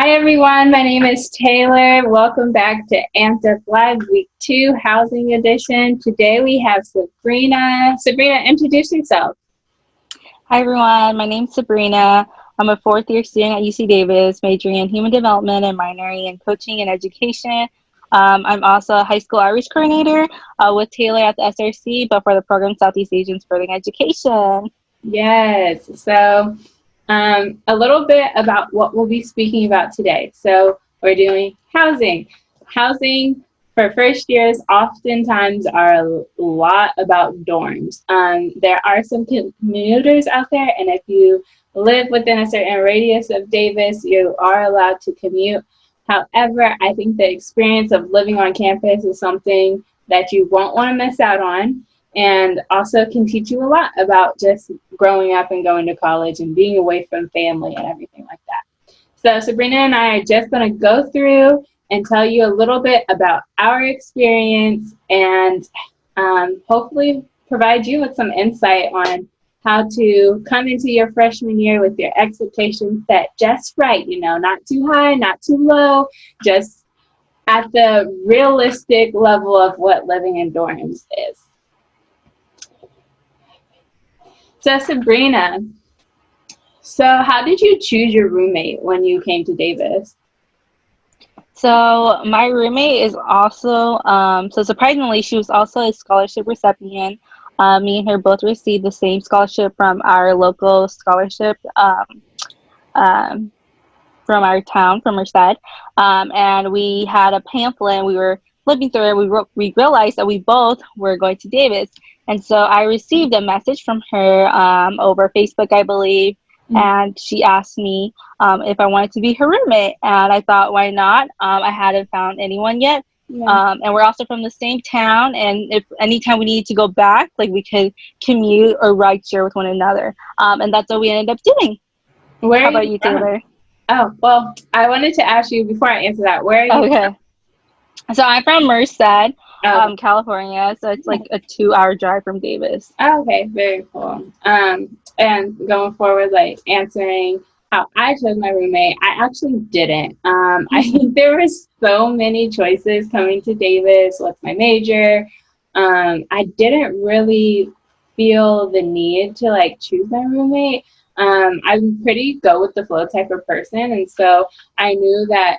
Hi everyone, my name is Taylor. Welcome back to Amped Up Live Week 2 Housing Edition. Today we have Sabrina. Sabrina, introduce yourself. Hi everyone, my name's Sabrina. I'm a fourth year student at UC Davis, majoring in human development and minoring in coaching and education. I'm also a high school outreach coordinator with Tayler at the SRC, but for the program Southeast Asians Furthering Education. Yes, so a little bit about what we'll be speaking about today. So we're doing housing. Housing for first years oftentimes are a lot about dorms. There are some commuters out there, and if you live within a certain radius of Davis, you are allowed to commute. However, I think the experience of living on campus is something that you won't want to miss out on, and also can teach you a lot about just growing up and going to college and being away from family and everything like that. So Sabrina and I are just going to go through and tell you a little bit about our experience and hopefully provide you with some insight on how to come into your freshman year with your expectations set just right, not too high, not too low, just at the realistic level of what living in dorms is. So Sabrina, how did you choose your roommate when you came to Davis? So my roommate is also, surprisingly, she was also a scholarship recipient. Me and her both received the same scholarship from our local scholarship um, from our town, from Merced. And we had a pamphlet and we were flipping through it. We realized that we both were going to Davis. And so I received a message from her over Facebook, I believe. And she asked me if I wanted to be her roommate. And I thought, why not? I hadn't found anyone yet. Yeah. And we're also from the same town. And if anytime we needed to go back, like we could commute or ride share with one another. And that's what we ended up doing. Where How are about you you, from? Taylor? Oh, well, I wanted to ask you before I answer that, where are you Okay. So I'm from Merced, from? California. So it's like a 2-hour drive from Davis. Oh, okay, very cool. And going forward, like answering how I chose my roommate, I actually didn't. I think there were so many choices coming to Davis. What's my major? I didn't really feel the need to like choose my roommate. I'm pretty go with the flow type of person, and so I knew that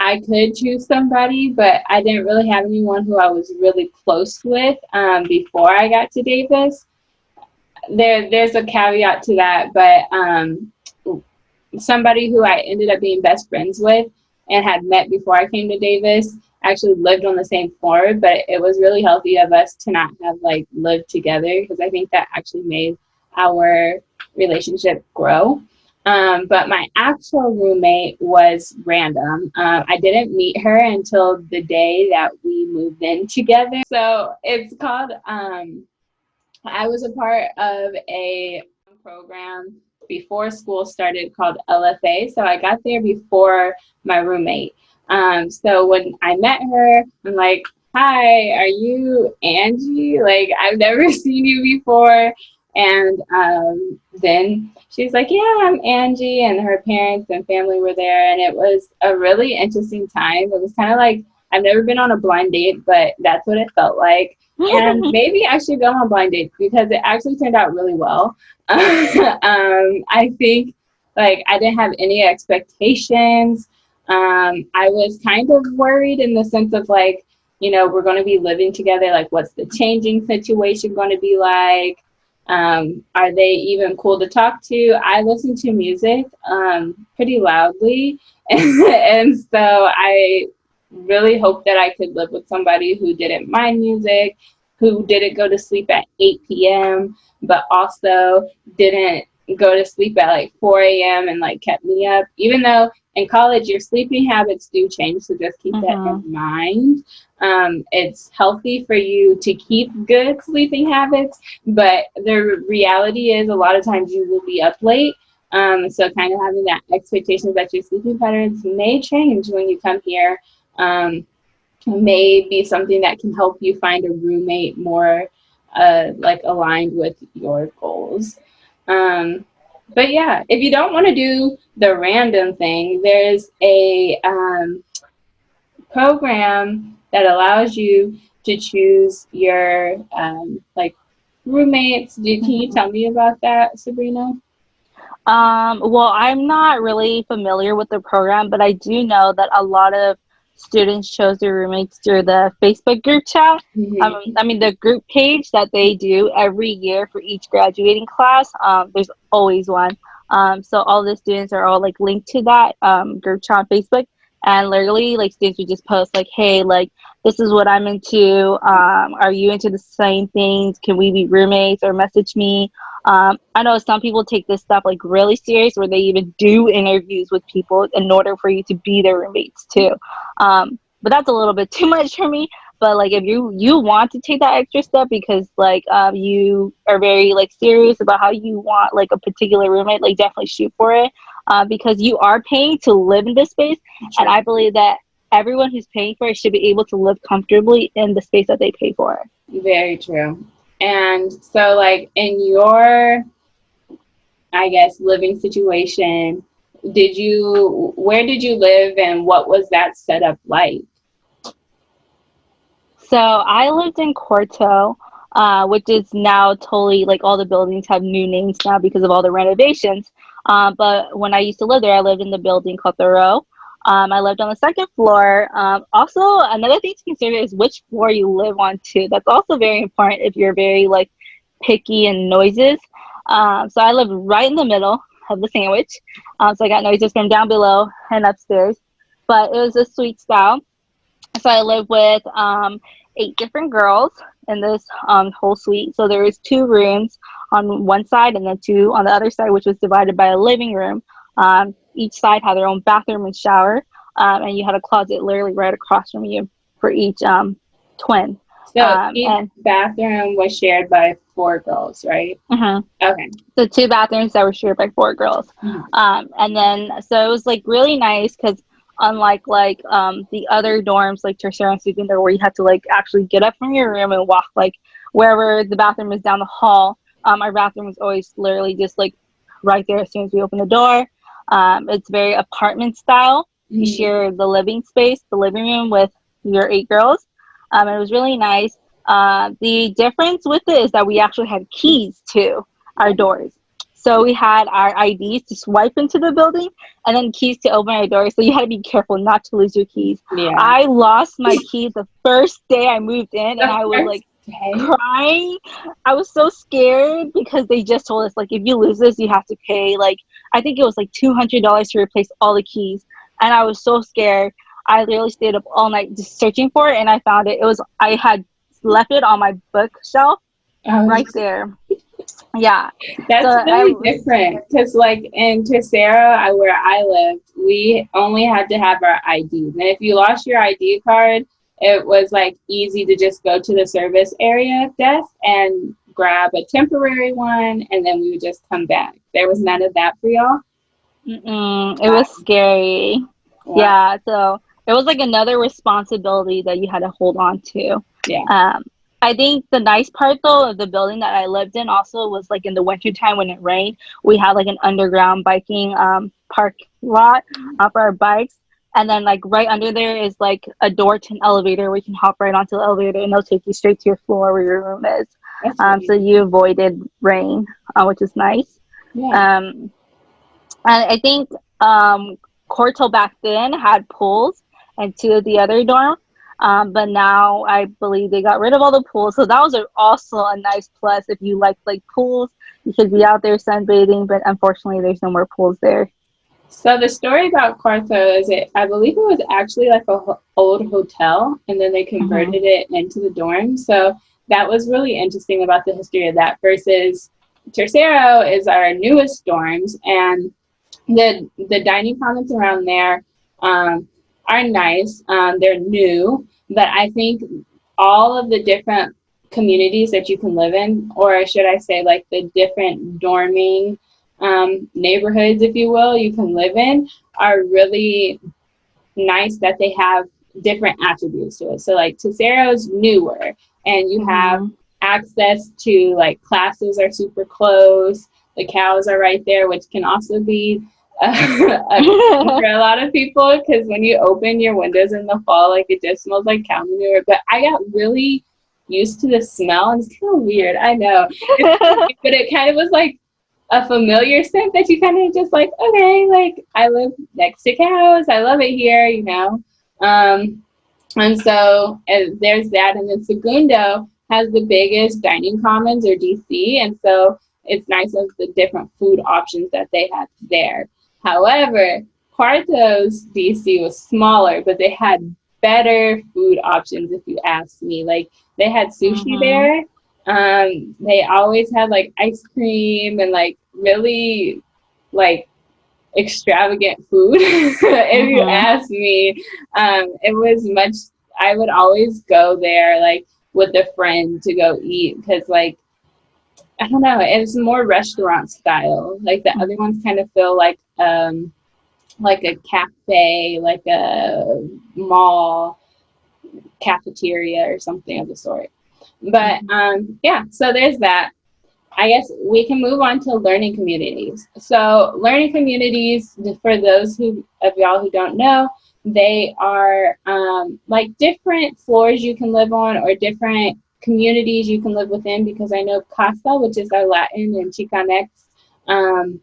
I could choose somebody, but I didn't really have anyone who I was really close with before I got to Davis. There's a caveat to that, but somebody who I ended up being best friends with and had met before I came to Davis actually lived on the same floor, but it was really healthy of us to not have like lived together because I think that actually made our relationship grow. But my actual roommate was random. I didn't meet her until the day that we moved in together. So it's called, I was a part of a program before school started called LFA. So I got there before my roommate. So when I met her, I'm like, hi, are you Angie? Like, I've never seen you before. And then she's like, yeah, I'm Angie. And her parents and family were there. And it was a really interesting time. It was kind of like, I've never been on a blind date, but that's what it felt like. And maybe I should go on blind dates because it actually turned out really well. I think like I didn't have any expectations. I was kind of worried in the sense of like, we're going to be living together. Like, what's the changing situation going to be like? Are they even cool to talk to? I listen to music pretty loudly. And so I really hoped that I could live with somebody who didn't mind music, who didn't go to sleep at 8 p.m., but also didn't go to sleep at like 4 a.m. and like kept me up. Even though in college your sleeping habits do change, so just keep that in mind. It's healthy for you to keep good sleeping habits, but the reality is a lot of times you will be up late. So kind of having that expectation that your sleeping patterns may change when you come here may be something that can help you find a roommate more like aligned with your goals. But yeah, if you don't want to do the random thing, there's a program that allows you to choose your like roommates. Can you Mhm. tell me about that, Sabrina? Well, I'm not really familiar with the program, but I do know that a lot of students chose their roommates through the Facebook group chat. Mm-hmm. I mean, the group page that they do every year for each graduating class. There's always one. So all the students are all like linked to that group chat on Facebook, and literally, like students would just post like, "Hey, like this is what I'm into. Are you into the same things? Can we be roommates?" Or message me. I know some people take this stuff like really serious, where they even do interviews with people in order for you to be their roommates too. But that's a little bit too much for me. But like, if you want to take that extra step because like you are very like serious about how you want like a particular roommate, like definitely shoot for it, because you are paying to live in this space, and Sure. I believe that everyone who's paying for it should be able to live comfortably in the space that they pay for. Very true. And so, like, in your, I guess, living situation, where did you live and what was that setup like? So I lived in Corto, which is now totally like all the buildings have new names now because of all the renovations. But when I used to live there, I lived in the building called Thoreau. I lived on the second floor. Also, another thing to consider is which floor you live on too. That's also very important if you're very like picky and noises. So I lived right in the middle of the sandwich. So I got noises from down below and upstairs. But it was a suite style. So I lived with 8 different girls in this whole suite. So there was 2 rooms on one side and then 2 on the other side, which was divided by a living room. Each side had their own bathroom and shower, and you had a closet literally right across from you for each twin. So each And bathroom was shared by 4 girls, right? mhm. Okay. So 2 bathrooms that were shared by 4 girls. Mhm. And then so it was like really nice because unlike like the other dorms like tertiary and secondary where you had to like actually get up from your room and walk like wherever the bathroom is down the hall, our bathroom was always literally just like right there as soon as we open the door. It's very apartment style. You Mhm. share the living space, the living room with your 8 girls. It was really nice. The difference with it is that we actually had keys to our doors. So we had our IDs to swipe into the building and then keys to open our doors. So you had to be careful not to lose your keys. Yeah. I lost my keys the first day I moved in and The I was first like day. crying. I was so scared because they just told us like if you lose this you have to pay like I think it was like $200 to replace all the keys. And I was so scared. I literally stayed up all night just searching for it and I found it. It was I had left it on my bookshelf Um, right there. Yeah. So that's I really was different because, like, in Tercero, where I lived, we only had to have our IDs. And if you lost your ID card, it was like easy to just go to the service area desk and grab a temporary one, and then we would just come back. There was none of that for y'all. it Wow. was scary. Wow. Yeah, so it was like another responsibility that you had to hold on to. Yeah. Um, I think the nice part though of the building that I lived in also was like in the wintertime when it rained, we had like an underground biking park lot for our bikes. And then like right under there is like a door to an elevator where you can hop right onto the elevator and they'll take you straight to your floor where your room is. That's really So you avoided rain, which is nice. yeah. Um, and I think Corto back then had pools and 2 of the other dorm. But now I believe they got rid of all the pools. So that was also a nice plus. If you like pools, you could be out there sunbathing. But unfortunately, there's no more pools there. So the story about Quarto is I believe it was actually like a old hotel, and then they Hmm. converted it into the dorm. So that was really interesting about the history of that. Versus Tercero is our newest dorms, and the dining commons around there are nice. They're new, but I think all of the different communities that you can live in, or should I say, like the different dorming neighborhoods, if you will, you can live in, are really nice that they have different attributes to it. So, like, Tesero's newer, and you have Hmm. access to, like, classes are super close. The cows are right there, which can also be a concern for a lot of people because when you open your windows in the fall, like it just smells like cow manure. But I got really used to the smell, and it's kind of weird. I know, but it kind of was like a familiar scent that you kind of just like, okay, like I live next to cows, I love it here, you know. Um, and so there's that, and then Segundo has the biggest dining commons or DC, and so it's nice of the different food options that they have there. However, Cuarto's DC was smaller, but they had better food options if you ask me. Like they had sushi Mm-hmm. there. They always had like ice cream and like really like extravagant food. If you Mm-hmm. ask me, it was much. I would always go there like with a friend to go eat because like I don't know, it's more restaurant style. Like the other ones kind of feel like a cafe, like a mall cafeteria or something of the sort. But Mm-hmm. yeah, so there's that. I guess we can move on to learning communities. So learning communities, for those who of y'all who don't know, they are like different floors you can live on or different communities you can live within. Because I know Casa, which is our Latin and Chicanx um,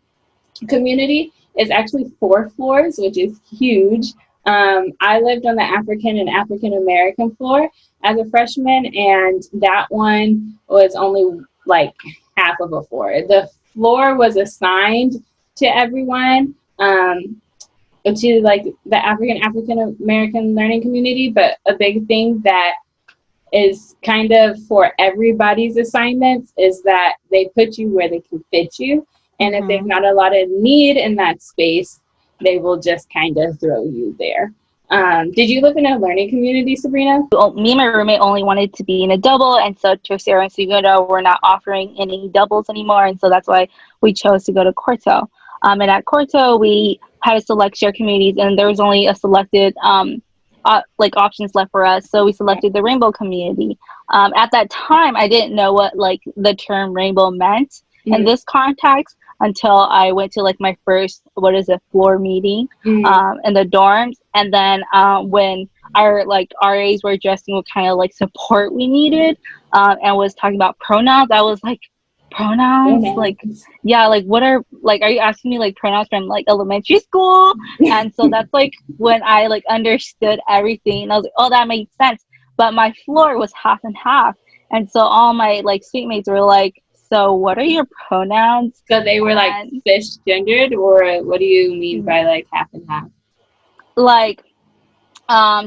community, is actually 4 floors, which is huge. I lived on the African and African American floor as a freshman, and that one was only like half of a floor. The floor was assigned to everyone, to like the African American learning community, but a big thing that is kind of for everybody's assignments is that they put you where they can fit you. And if there's Mm-hmm. not a lot of need in that space, they will just kind of throw you there. Did you live in a learning community, Sabrina? Me and my roommate only wanted to be in a double, and so Tercero and Segundo were not offering any doubles anymore, and so that's why we chose to go to Corto. And at Corto, we had to select share communities, and there was only a selected like options left for us, so we Yeah. selected the rainbow community. At that time, I didn't know what like the term rainbow meant in Mm-hmm. this context until I went to like my first what is it floor meeting Mm-hmm. in the dorms, and then when our like RAs were addressing what kind of like support we needed, and was talking about pronouns. I was like, pronouns, like yeah, like what are you asking me like pronouns from like elementary school? And so that's like when I like understood everything, and I was like, oh, that makes sense. But my floor was half and half, and so all my like suite mates were like, so what are your pronouns? So they were like And cisgendered, or what do you mean by like half and half? like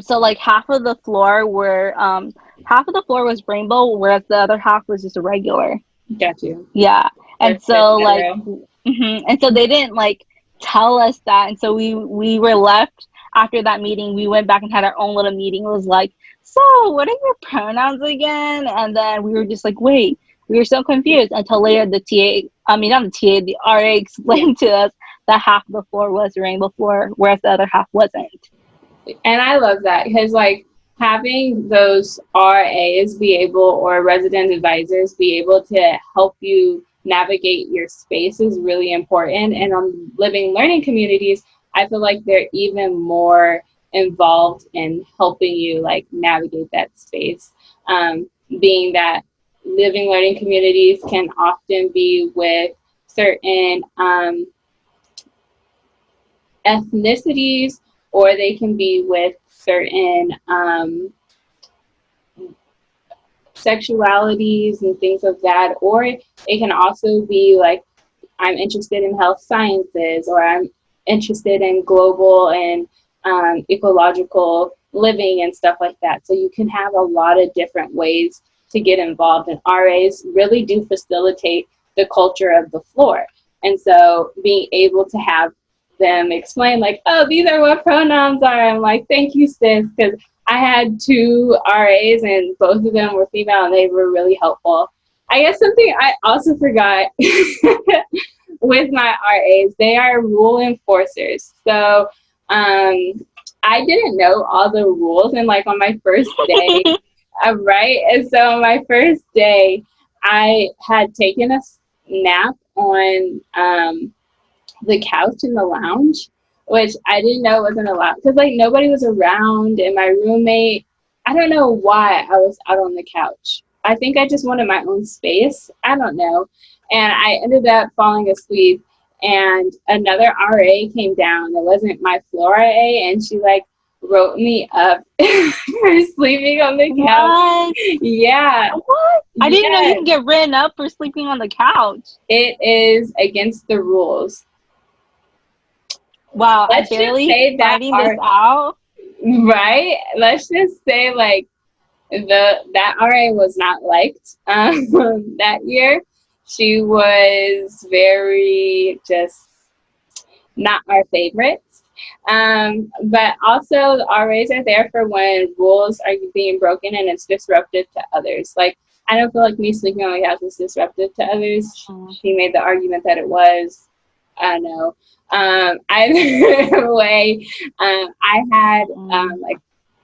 so like half of the floor was rainbow, whereas the other half was just a regular. Got you. Yeah. Or And so like cishetero. and so they didn't like tell us that, and so we were left after that meeting. We went back and had our own little meeting. It was like, so what are your pronouns again? And then we were just like, wait, we were so confused until later the TA, I mean not the TA, the RA explained to us that half of the floor was rainbow floor, whereas the other half wasn't. And I love that because like having those RAs be able or resident advisors be able to help you navigate your space is really important. And on living learning communities, I feel like they're even more involved in helping you like navigate that space. Being that living learning communities can often be with certain ethnicities, or they can be with certain sexualities and things of that, or it can also be like I'm interested in health sciences, or I'm interested in global and ecological living and stuff like that. So you can have a lot of different ways to get involved, and RAs really do facilitate the culture of the floor. And so being able to have them explain like, oh, these are what pronouns are. I'm like, thank you, sis, because I had 2 RAs and both of them were female and they were really helpful. I guess something I also forgot with my RAs, they are rule enforcers. So I didn't know all the rules, and like on my first day, right? And so on my first day, I had taken a nap on the couch in the lounge, which I didn't know wasn't allowed because like nobody was around, and my roommate, I don't know why I was out on the couch. I think I just wanted my own space. I don't know. And I ended up falling asleep, and another RA came down. It wasn't my floor RA, and she like wrote me up for sleeping on the couch. What? Yeah. What? I didn't know you Yes. can get written up for sleeping on the couch. It is against the rules. Wow, I'm Let's just barely say that finding this our out. right. Let's just say like that RA was not liked that year. She was very just not our favorites. But also the RAs are there for when rules are being broken and it's disruptive to others. Like I don't feel like me sleeping on the couch is disruptive to others. She made the argument that it was. I don't know. Either way, I had like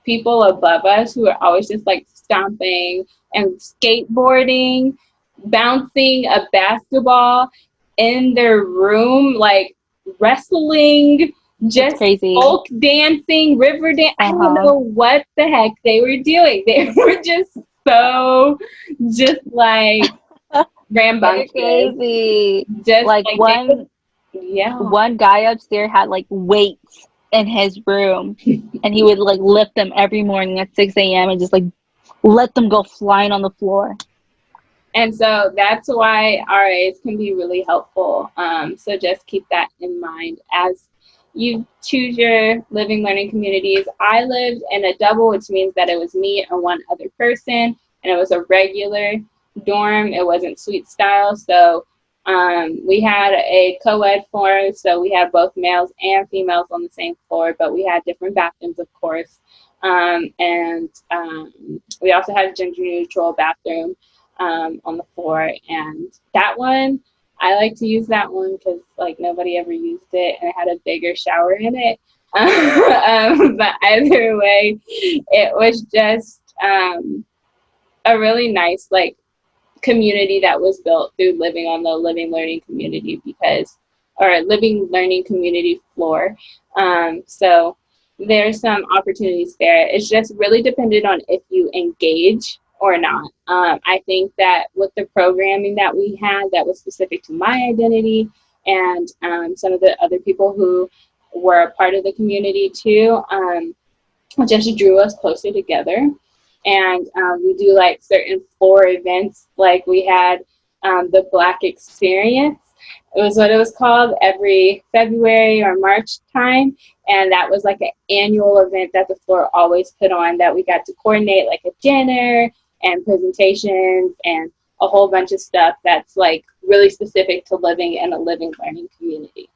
people above us who were always just like stomping and skateboarding, bouncing a basketball in their room, like wrestling, That's just crazy. folk dancing, river dance. I don't know what the heck they were doing. They were just so just like rambunctious. Crazy. Just Like yeah. one guy upstairs had like weights in his room, and he would like lift them every morning at 6 a.m. and just like let them go flying on the floor. And so that's why RAs can be really helpful. So just keep that in mind as you choose your living learning communities. I lived in a double, which means that it was me and one other person, and it was a regular dorm. It wasn't suite style. So we had a co-ed floor, so we had both males and females on the same floor, but we had different bathrooms, of course. And we also had a gender neutral bathroom on the floor, and that one I like to use that one because like nobody ever used it, and it had a bigger shower in it. But either way, it was just a really nice like community that was built through living on the living learning community or living learning community floor. So there's some opportunities there. It's just really dependent on if you engage or not. I think that with the programming that we had that was specific to my identity and some of the other people who were a part of the community too, just drew us closer together. And we do like certain floor events, like we had the Black Experience. It was what it was called every February or March time. And that was like an annual event that the floor always put on, that we got to coordinate like a dinner and presentations and a whole bunch of stuff that's like really specific to living in a living learning community.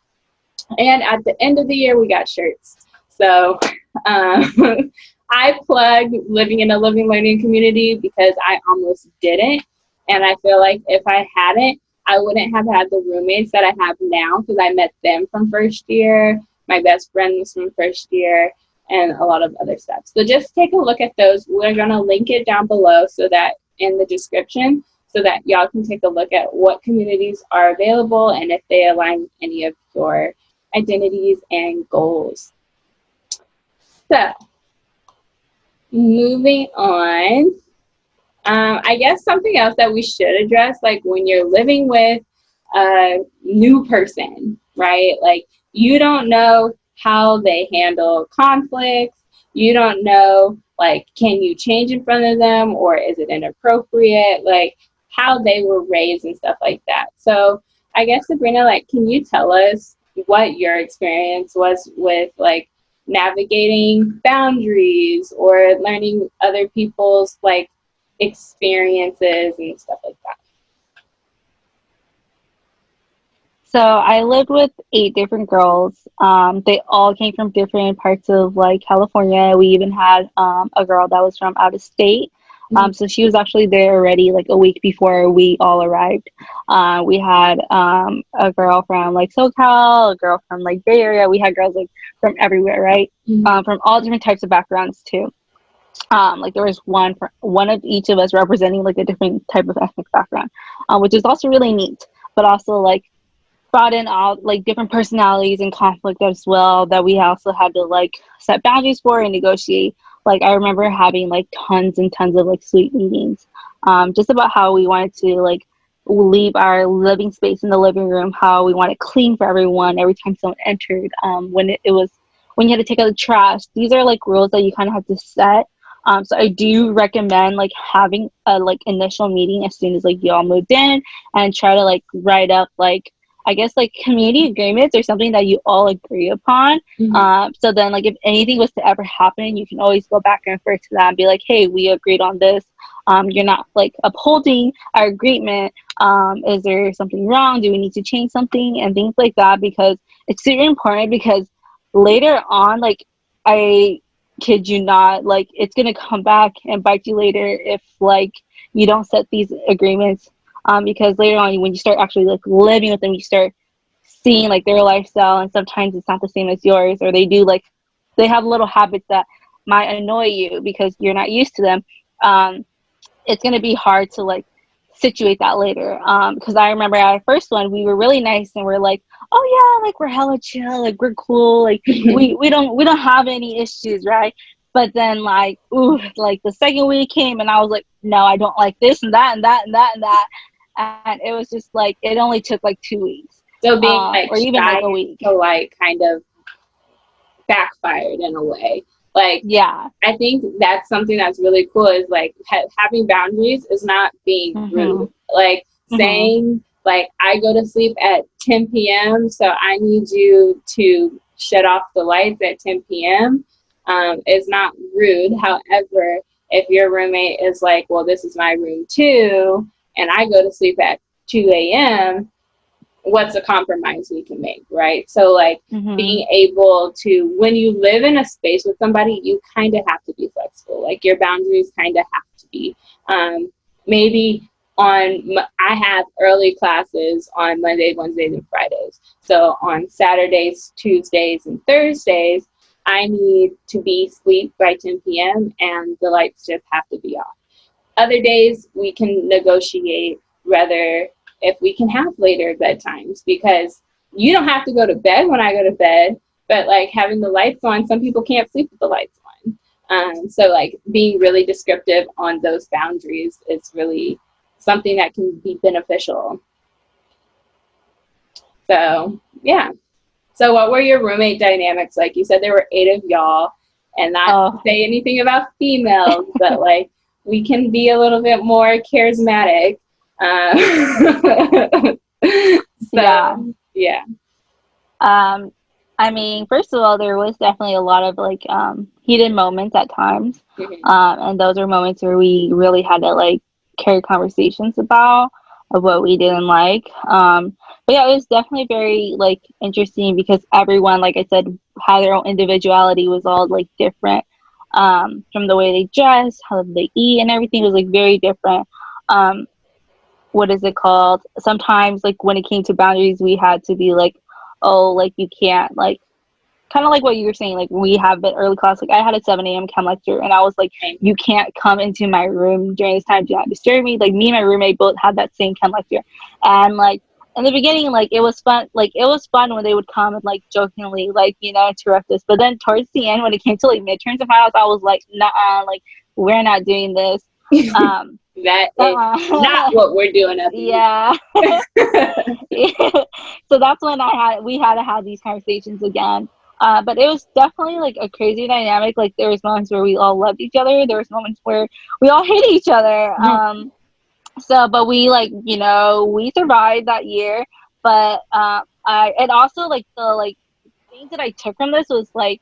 And at the end of the year, we got shirts. So I plugged living in a living learning community because I almost didn't. And I feel like if I hadn't, I wouldn't have had the roommates that I have now because I met them from first year. My best friend was from first year and a lot of other stuff. So just take a look at those. We're going to link it down below so that in the description so that y'all can take a look at what communities are available and if they align with any of your identities and goals. So moving on, I guess something else that we should address, like when you're living with a new person, right? Like you don't know how they handle conflicts. You don't know, like, can you change in front of them or is it inappropriate? Like how they were raised and stuff like that. So I guess Sabrina, like, can you tell us what your experience was with like navigating boundaries or learning other people's like experiences and stuff like that? So I lived with 8 different girls. They all came from different parts of like California. We even had a girl that was from out of state. So she was actually there already like a week before we all arrived. We had a girl from like SoCal, a girl from like Bay Area. We had girls like from everywhere, right? From all different types of backgrounds too. Like there was one of each of us representing like a different type of ethnic background, which is also really neat. but also like brought in all like different personalities and conflict as well that we also had to like set boundaries for and negotiate. Like I remember having like tons and tons of like sweet meetings, just about how we wanted to like leave our living space in the living room, how we wanted clean for everyone every time someone entered, when it was when you had to take out the trash. These are like rules that you kind of have to set. So I do recommend like having a like initial meeting as soon as like y'all moved in, and try to like write up like I guess like community agreements or something that you all agree upon. Mhm. So then like if anything was to ever happen, you can always go back and refer to that and be like, hey, we agreed on this. You're not like upholding our agreement. Is there something wrong? Do we need to change something and things like that? Because it's super important, because later on, like I kid you not, like it's gonna come back and bite you later if like you don't set these agreements, because later on when you start actually like living with them, you start seeing like their lifestyle, and sometimes it's not the same as yours, or they do like they have little habits that might annoy you because you're not used to them. It's going to be hard to like situate that later, because I remember our first one we were really nice and we're like, oh yeah, like we're hella chill, like we're cool, like we don't have any issues, right? But then like ooh, like the second week came and I was like, no, I don't like this and that and that and that and that, and it was just like it only took like 2 weeks, So being or like even like shy a week. to like kind of backfired in a way. Like Yeah. I think that's something that's really cool is like having boundaries is not being rude. Mhm. Like Mhm. saying like I go to sleep at 10 p.m. so I need you to shut off the lights at 10 p.m. Is not rude. However, if your roommate is like, well, this is my room too, and I go to sleep at 2 a.m., what's a compromise we can make, right? So like Mhm. being able to, when you live in a space with somebody, you kind of have to be flexible. Like your boundaries kind of have to be, maybe I have early classes on Mondays, Wednesdays, and Fridays. So on Saturdays, Tuesdays, and Thursdays, I need to be asleep by 10 p.m. and the lights just have to be off. Other days we can negotiate rather if we can have later bedtimes, because you don't have to go to bed when I go to bed, but like having the lights on, some people can't sleep with the lights on. So like being really descriptive on those boundaries is really something that can be beneficial. So yeah. So what were your roommate dynamics like? You said there were 8 of y'all, and not to Oh. say anything about females, but like we can be a little bit more charismatic. Yeah. So yeah. Um, I mean, first of all, there was definitely a lot of like heated moments at times, Mhm. and those are moments where we really had to like carry conversations about of what we didn't like. But yeah, it was definitely very like interesting because everyone, like I said, had their own individuality. Was all like different, from the way they dress, how they eat, and everything was like very different. Um, what is it called? Sometimes like when it came to boundaries, we had to be like, oh, like you can't like kind of like what you were saying, like we have an early class, like I had a 7 a.m. chem lecture and I was like, you can't come into my room during this time, do not disturb me. Like me and my roommate both had that same chem lecture, and like in the beginning, like it was fun, like it was fun when they would come and like jokingly like interrupt us, but then towards the end when it came to like midterms and finals, I was like, nah, like we're not doing this. um That is not uh, what we're doing at the yeah. So that's when we had to have these conversations again. But it was definitely like a crazy dynamic. Like there was moments where we all loved each other. There was moments where we all hated each other. So, but we like we survived that year. But I and also like the like things that I took from this was like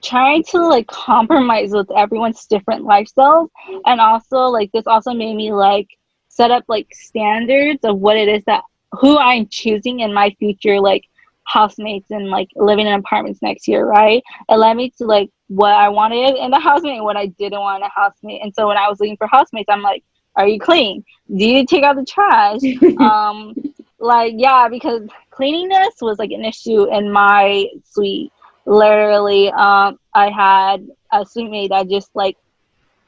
trying to like compromise with everyone's different lifestyles, and also like this also made me like set up like standards of what it is that who I'm choosing in my future like housemates and like living in apartments next year, right? It led me to like what I wanted in a housemate and what I didn't want in a housemate. And so when I was looking for housemates, I'm like, are you clean? Do you take out the trash? um like yeah, because cleanliness was like an issue in my suite. Literally, I had a suite that just like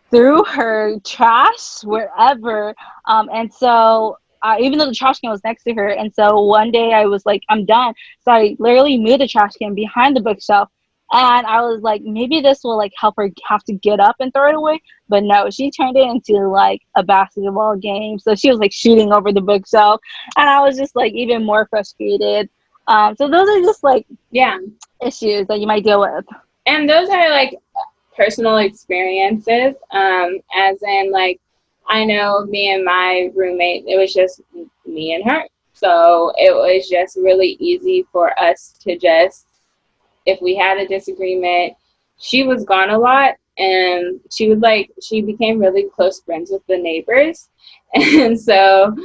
threw her trash wherever, and so even though the trash can was next to her. And so one day I was like, I'm done. So I literally moved the trash can behind the bookshelf. And I was like, maybe this will like help her have to get up and throw it away. But no, she turned it into like a basketball game. So she was like shooting over the bookshelf. And I was just like even more frustrated. So those are just like Yeah. issues that you might deal with. And those are like personal experiences. As in, like, I know me and my roommate, it was just me and her. So it was just really easy for us to just, if we had a disagreement, she was gone a lot, and she became really close friends with the neighbors. And so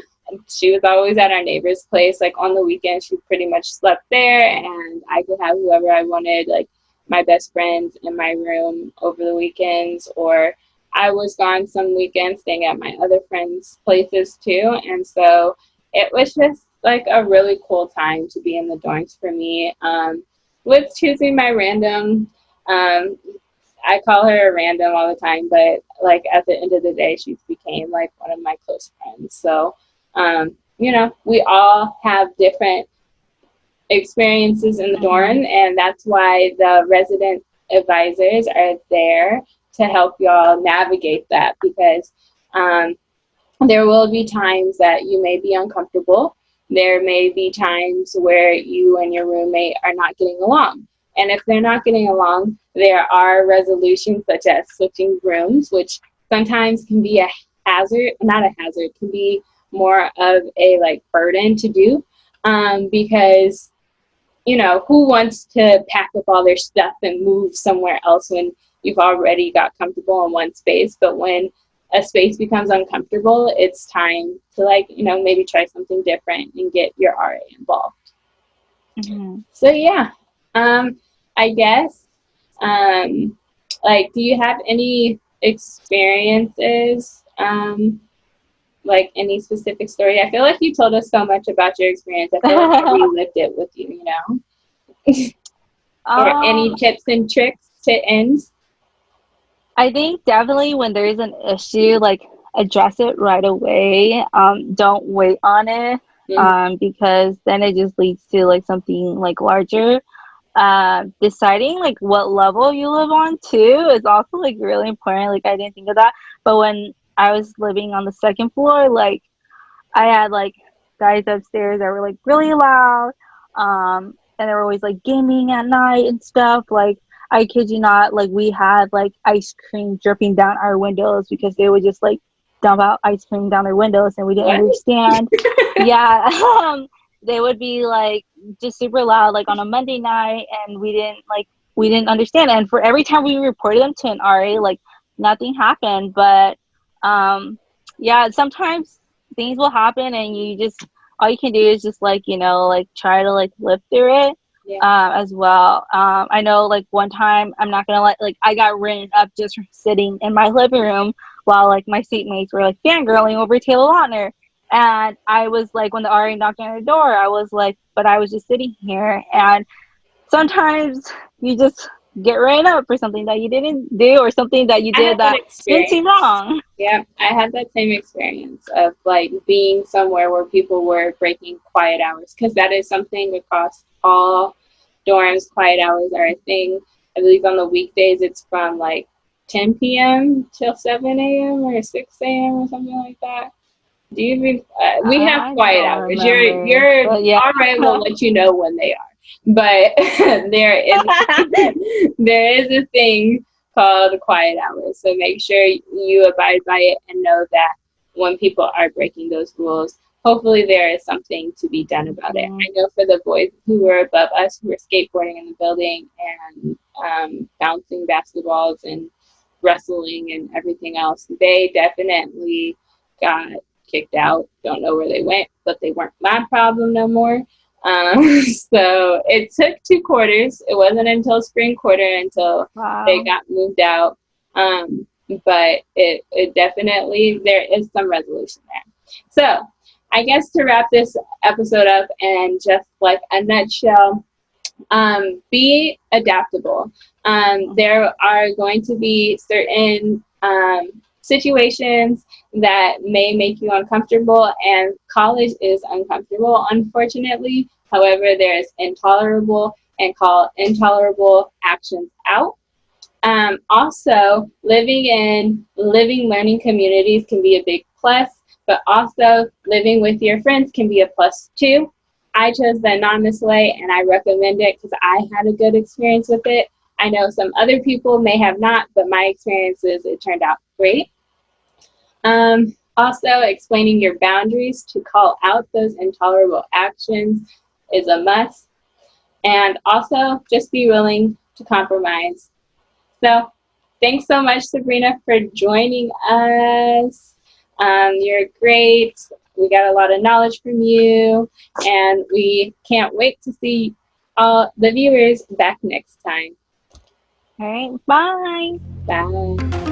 she was always at our neighbor's place. Like on the weekend, she pretty much slept there, and I could have whoever I wanted, like my best friends in my room over the weekends, or I was gone some weekends staying at my other friends' places too. And so it was just like a really cool time to be in the dorms for me. With choosing my random, I call her random all the time, but like at the end of the day, she's became like one of my close friends. So, we all have different experiences in the dorm, and that's why the resident advisors are there to help y'all navigate that, because there will be times that you may be uncomfortable. There may be times where you and your roommate are not getting along. And if they're not getting along, there are resolutions such as switching rooms, which sometimes can be a hazard, not a hazard, can be more of a like burden to do, because who wants to pack up all their stuff and move somewhere else when you've already got comfortable in one space? But when a space becomes uncomfortable, it's time to maybe try something different and get your RA involved. Mm-hmm. So yeah, I guess, do you have any experiences, like any specific story? I feel like you told us so much about your experience. I feel like I relived it with you, or any tips and tricks to end? I think definitely when there is an issue, like address it right away. Don't wait on it, because then it just leads to like something like larger. Deciding like what level you live on too is also like really important. Like I didn't think of that, but when I was living on the second floor, like I had like guys upstairs that were like really loud, and they were always like gaming at night and stuff. Like I kid you not, like we had like ice cream dripping down our windows because they would just like dump out ice cream down their windows, and we didn't understand. Yeah, they would be like just super loud, like on a Monday night, and we didn't understand. And for every time we reported them to an RA, like nothing happened. But yeah, sometimes things will happen, and you just all you can do is just like like try to like live through it. As well. I know like one time, I'm not gonna like I got written up just from sitting in my living room while like my seatmates were like fangirling over Taylor Lautner. And I was like, when the RA knocked on the door, I was like, but I was just sitting here. And sometimes you just get written up for something that you didn't do, or something that you did that didn't seem wrong. Yeah, I had that same experience of like being somewhere where people were breaking quiet hours, because that is something across all dorms. Quiet hours are a thing. I believe on the weekdays it's from like 10 p.m. till 7 a.m. or 6 a.m. or something like that. Do you even? We have quiet hours. Your RA will let you know when they are, but there is a thing called quiet hours. So make sure you abide by it and know that when people are breaking those rules, hopefully there is something to be done about it. I know for the boys who were above us, who were skateboarding in the building and bouncing basketballs and wrestling and everything else, they definitely got kicked out. Don't know where they went, but they weren't my problem no more. So it took 2 quarters. It wasn't until spring quarter until they got moved out. But it definitely, there is some resolution there. So I guess to wrap this episode up and just like a nutshell, be adaptable. There are going to be certain situations that may make you uncomfortable, and college is uncomfortable, unfortunately. However, there is intolerable and call intolerable actions out. Also, living in living learning communities can be a big plus, but also living with your friends can be a plus too. I chose the anonymous way and I recommend it because I had a good experience with it. I know some other people may have not, but my experiences, it turned out great. Also, explaining your boundaries to call out those intolerable actions is a must. And also, just be willing to compromise. So, thanks so much, Sabrina, for joining us. You're great. We got a lot of knowledge from you, and we can't wait to see all the viewers back next time. All right, bye. Bye.